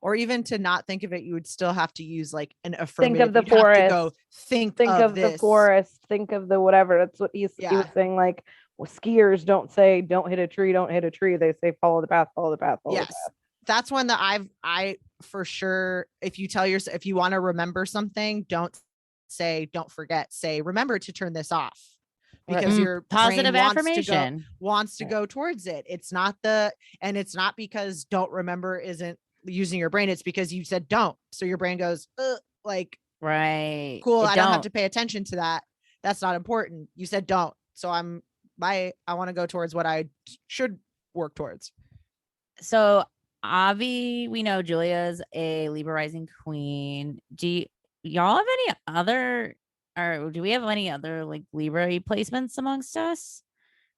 Or even to not think of it, you would still have to use like an Think affirmative. of the You'd have to go forest. think Think of of the this. forest. Think of the whatever. That's what he was Yeah. saying. Like, well, skiers don't say don't hit a tree, don't hit a tree. They say follow the path, follow the path, follow the Yes. path. That's one that I for sure, if you tell yourself, if you want to remember something, don't say, don't forget, say, remember to turn this off, because your positive brain affirmation wants to go towards it. It's not because don't remember isn't using your brain. It's because you said don't. So your brain goes, like, right. cool. I don't have to pay attention to that. That's not important. You said don't. So I want to go towards what I should work towards. So Avi, we know Julia's a Libra rising queen. Do y'all have any other, or do we have any other like Libra placements amongst us?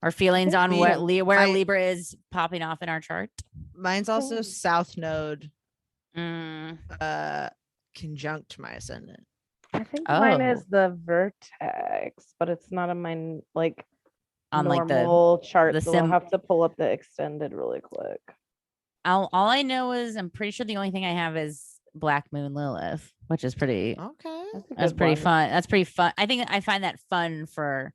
Or feelings on where Libra is popping off in our chart? Mine's also South Node Mm. Conjunct my ascendant. I think mine is the vertex, but it's not on my like on normal like chart. So I'll have to pull up the extended really quick. All I know is I'm pretty sure the only thing I have is Black Moon Lilith, which is pretty okay. That's pretty fun. That's pretty fun. I think I find that fun for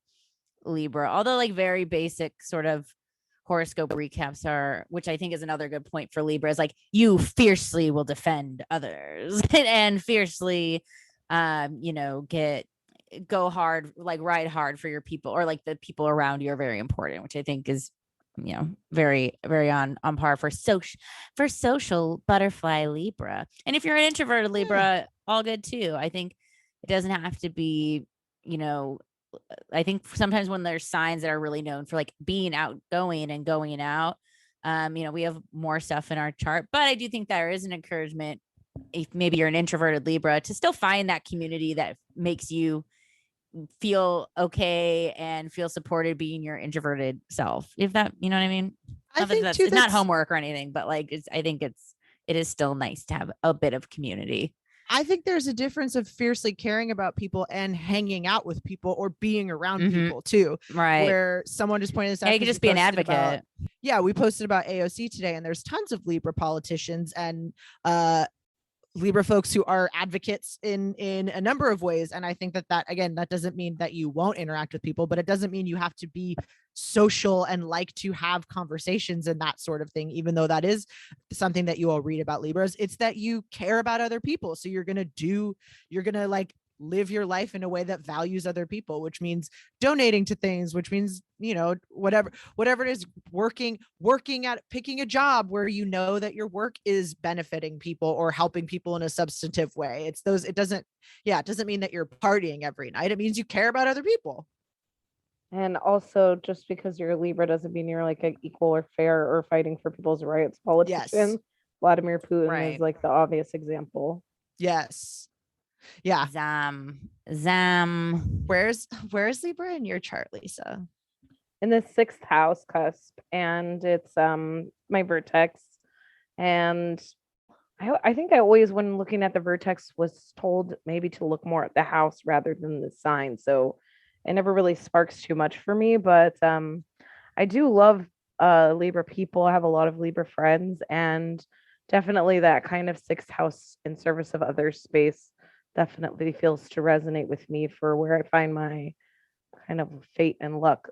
Libra, although like very basic sort of horoscope recaps are, which I think is another good point for Libra, is like you fiercely will defend others and fiercely go hard, like ride hard for your people, or like the people around you are very important, which I think is very very on par for social butterfly Libra. And if you're an introverted Libra, all good too. I think it doesn't have to be, I think sometimes when there's signs that are really known for like being outgoing and going out, we have more stuff in our chart. But I do think there is an encouragement, if maybe you're an introverted Libra, to still find that community that makes you feel okay and feel supported being your introverted self. If that, you know what I mean? I think it's not homework or anything, but like I think it is still nice to have a bit of community. I think there's a difference of fiercely caring about people and hanging out with people or being around people too. Right. Where someone just pointed this out. Yeah, you can just be an advocate. We posted about AOC today, and there's tons of Libra politicians and Libra folks who are advocates in a number of ways. And I think that again, that doesn't mean that you won't interact with people, but it doesn't mean you have to be social and like to have conversations and that sort of thing, even though that is something that you all read about Libras. It's that you care about other people. So you're going to like live your life in a way that values other people, which means donating to things, which means, whatever it is, working at picking a job where you know that your work is benefiting people or helping people in a substantive way. It doesn't mean that you're partying every night. It means you care about other people. And also, just because you're a Libra doesn't mean you're like an equal or fair or fighting for people's rights politician. Yes. Vladimir Putin is like the obvious example. Yes. Yeah. Zam. Where's Libra in your chart, Lisa? In the 6th house cusp, and it's my vertex. And I think I always, when looking at the vertex, was told maybe to look more at the house rather than the sign. So it never really sparks too much for me. But I do love Libra people. I have a lot of Libra friends, and definitely that kind of 6th house in service of others space definitely feels to resonate with me for where I find my kind of fate and luck.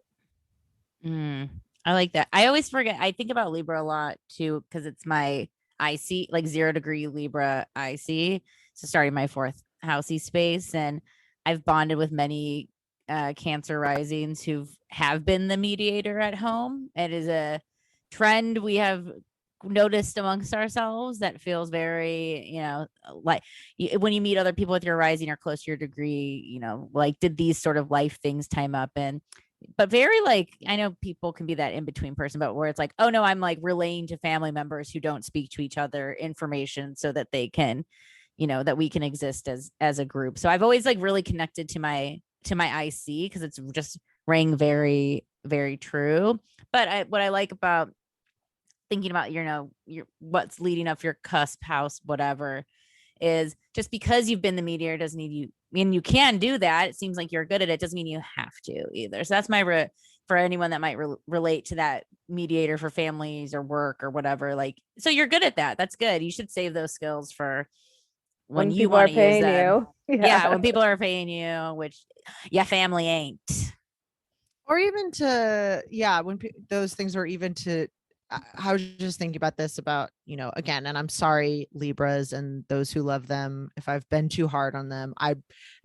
I like that. I always forget. I think about Libra a lot too, because it's my IC, like 0 degree Libra IC. So starting my 4th housey space. And I've bonded with many Cancer risings who have been the mediator at home. It is a trend we have noticed amongst ourselves that feels very, like when you meet other people with your rising or close to your degree, like did these sort of life things time up, but very like, I know people can be that in between person, but where it's like, oh no, I'm like relaying to family members who don't speak to each other information so that they can, that we can exist as a group. So I've always like really connected to my IC because it's just rang very, very true. But what I like about thinking about, your what's leading up your cusp house, whatever, is just because you've been the mediator doesn't mean, you can do that. It seems like you're good at it. Doesn't mean you have to either. So that's my for anyone that might relate to that mediator for families or work or whatever. Like, so you're good at that. That's good. You should save those skills for when you people are want to use paying them. you. Yeah, when people are paying you, which yeah, family ain't. Or even to, yeah, when those things are even to, I was just thinking about this about, you know, again, and I'm sorry, Libras and those who love them, if I've been too hard on them. I'm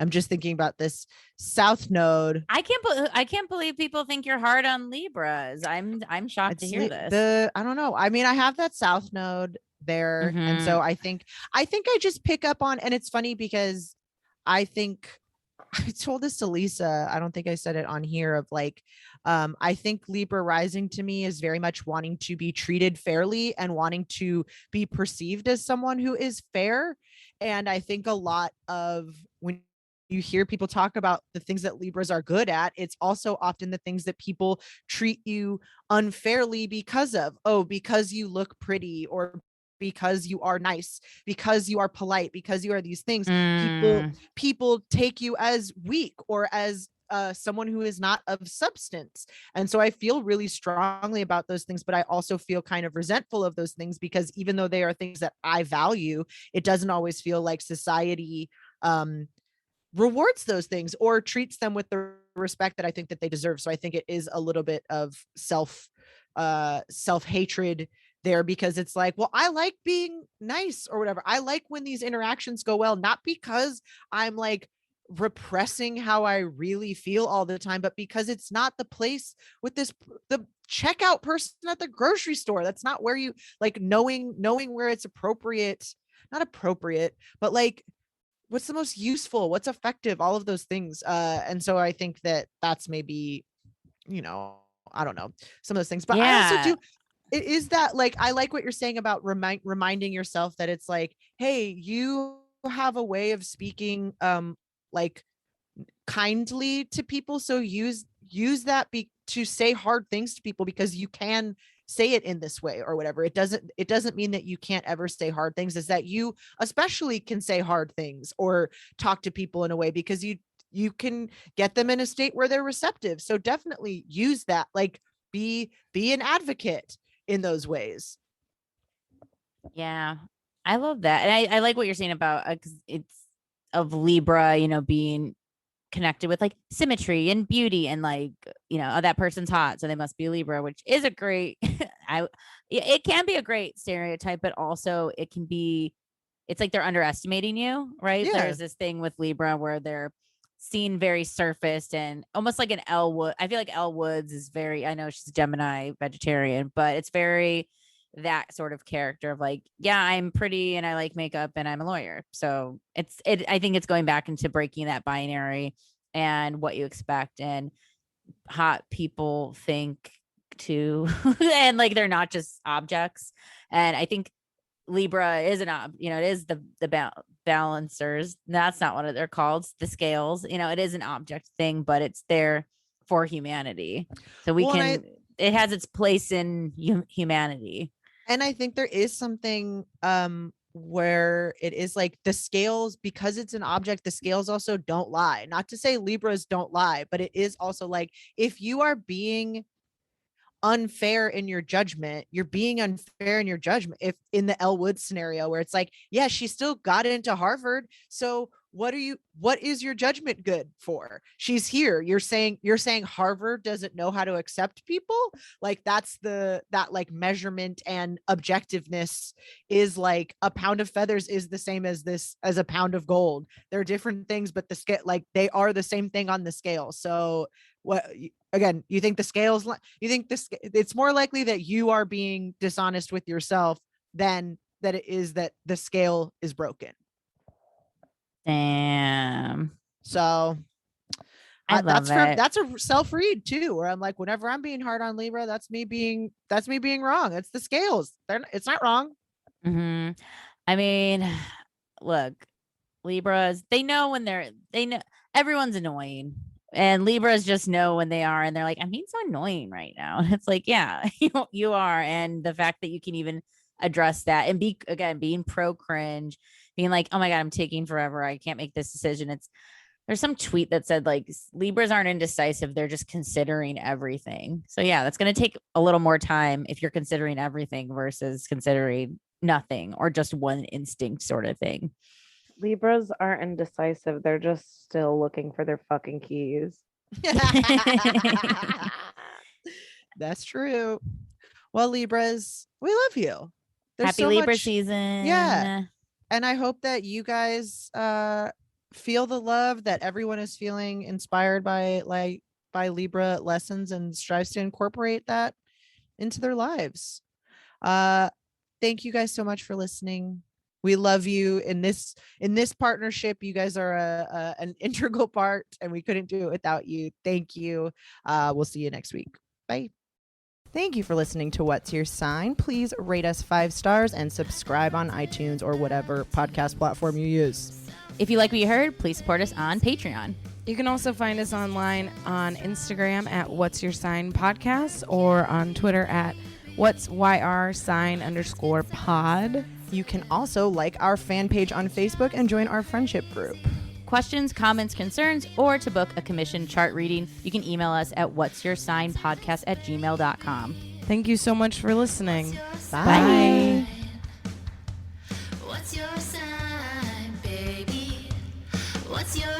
just thinking about this South Node. I can't believe people think you're hard on Libras. I'm shocked to hear this. I don't know. I mean, I have that South Node there. And so I think I just pick up on, and it's funny because I think I told this to Lisa. I don't think I said it on here of like, I think Libra rising to me is very much wanting to be treated fairly and wanting to be perceived as someone who is fair. And I think a lot of when you hear people talk about the things that Libras are good at, it's also often the things that people treat you unfairly because of, oh, because you look pretty, or because you are nice, because you are polite, because you are these things. People take you as weak or as someone who is not of substance. And so I feel really strongly about those things, but I also feel kind of resentful of those things because even though they are things that I value, it doesn't always feel like society rewards those things or treats them with the respect that I think that they deserve. So I think it is a little bit of self-hatred there, because it's like, well, I like being nice or whatever. I like when these interactions go well, not because I'm like repressing how I really feel all the time, but because it's not the place with the checkout person at the grocery store. That's not where you like knowing where it's not appropriate, but like what's the most useful, what's effective, all of those things. And so I think that that's maybe, you know, I don't know, some of those things, but I also do. It is that like, I like what you're saying about reminding yourself that it's like, hey, you have a way of speaking like kindly to people. So use that to say hard things to people because you can say it in this way or whatever. It doesn't mean that you can't ever say hard things. Is that you especially can say hard things or talk to people in a way because you can get them in a state where they're receptive. So definitely use that, like be an advocate in those ways. Yeah, I love that. And I like what you're saying about it's of Libra, you know, being connected with like symmetry and beauty and like, you know, oh, that person's hot, so they must be Libra, which is a great it can be a great stereotype, but also it's like they're underestimating you, right? Yeah. There's this thing with Libra where they're seen very surfaced and almost like an Elle Wood. I feel like Elle Woods is very, I know she's a Gemini vegetarian, but it's very that sort of character of like, yeah, I'm pretty and I like makeup and I'm a lawyer. So I think it's going back into breaking that binary and what you expect. And hot people think too, and like they're not just objects. And I think Libra is it is the balancers. That's not what they're called. It's the scales, it is an object thing, but it's there for humanity. So it has its place in humanity. And I think there is something where it is like the scales, because it's an object, the scales also don't lie. Not to say Libras don't lie, but it is also like, if you are being unfair in your judgment, you're being unfair in your judgment. If in the Elle Woods scenario where it's like, yeah, she still got into Harvard, so what is your judgment good for? She's here. You're saying Harvard doesn't know how to accept people. Like that like measurement and objectiveness is like a pound of feathers is the same as a pound of gold. They're different things, but the scale, like they are the same thing on the scale. So what, again, you think it's more likely that you are being dishonest with yourself than that it is that the scale is broken. Damn. So that's a self-read too, where I'm like, whenever I'm being hard on Libra, that's me being wrong. It's the scales. It's not wrong. Mm-hmm. I mean, look, Libras, they know everyone's annoying, and Libras just know when they are, and they're like, I'm being so annoying right now. And it's like, yeah, you are. And the fact that you can even address that and being pro cringe, being like, oh my God, I'm taking forever, I can't make this decision. There's some tweet that said like Libras aren't indecisive. They're just considering everything. So yeah, that's going to take a little more time if you're considering everything versus considering nothing or just one instinct sort of thing. Libras aren't indecisive. They're just still looking for their fucking keys. That's true. Well, Libras, we love you. There's Happy so Libra much- season. Yeah. And I hope that you guys feel the love that everyone is feeling, inspired by Libra lessons, and strives to incorporate that into their lives. Thank you guys so much for listening. We love you in this partnership. You guys are an integral part, and we couldn't do it without you. Thank you. We'll see you next week. Bye. Thank you for listening to What's Your Sign. Please rate us 5 stars and subscribe on iTunes or whatever podcast platform you use. If you like what you heard, please support us on Patreon. You can also find us online on Instagram at What's Your Sign Podcast, or on Twitter at What's YR sign _pod. You can also like our fan page on Facebook and join our friendship group. Questions, comments, concerns, or to book a commissioned chart reading, you can email us at what'syoursignpodcast@gmail.com. Thank you so much for listening. Bye. What's your sign, baby? What's your